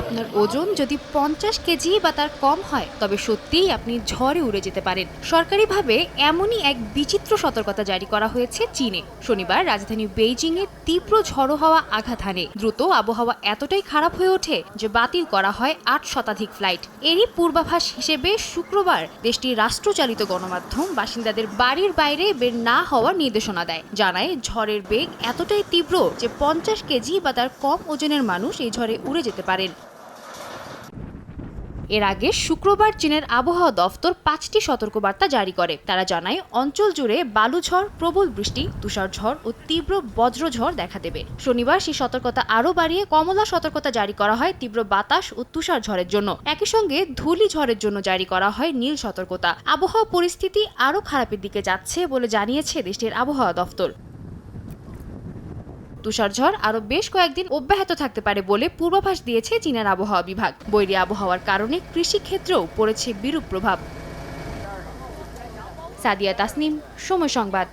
আপনার ওজন যদি 50 কেজি বা তার কম হয় তবে সত্যিই আপনি ঝড়ে উড়ে যেতে পারেন। সরকারিভাবে এমনই এক বিচিত্র সতর্কতা জারি করা হয়েছে চীনে। শনিবার রাজধানী বেইজিংয়ে তীব্র ঝড়ো হাওয়া আঘাত হানে। দ্রুত আবহাওয়া এতটাই খারাপ হয়ে ওঠে যে বাতিল করা হয় 8 শতাধিক ফ্লাইট। এরই পূর্বাভাস হিসেবে শুক্রবার দেশটির রাষ্ট্রচালিত গণমাধ্যম বাসিন্দাদের বাড়ির বাইরে বের না হওয়ার নির্দেশনা দেয়। জানায় ঝড়ের বেগ এতটাই তীব্র যে 50 কেজি বা তার কম ওজনের মানুষ এই ঝড়ে উড়ে যেতে পারেন। এর আগে শুক্রবার চীনের আবহাওয়া দফতর 5টি সতর্কবার্তা জারি করে। তারা জানায় অঞ্চল জুড়ে বালুঝড়, প্রবল বৃষ্টি, তুষারঝড় ও তীব্র বজ্রঝড় দেখা দেবে। শনিবার সেই সতর্কতা আরও বাড়িয়ে কমলা সতর্কতা জারি করা হয় তীব্র বাতাস ও তুষারঝড়ের জন্য। একই সঙ্গে ধূলি ঝড়ের জন্য জারি করা হয় নীল সতর্কতা। আবহাওয়া পরিস্থিতি আরও খারাপের দিকে যাচ্ছে বলে জানিয়েছে দেশটির আবহাওয়া দফতর। তুষারঝড় আরও বেশ কয়েকদিন অব্যাহত থাকতে পারে বলে পূর্বাভাস দিয়েছে চীনের আবহাওয়া বিভাগ। বৈরী আবহাওয়ার কারণে কৃষিক্ষেত্রেও পড়েছে বিরূপ প্রভাব। সাদিয়া তাসনিম, সময় সংবাদ।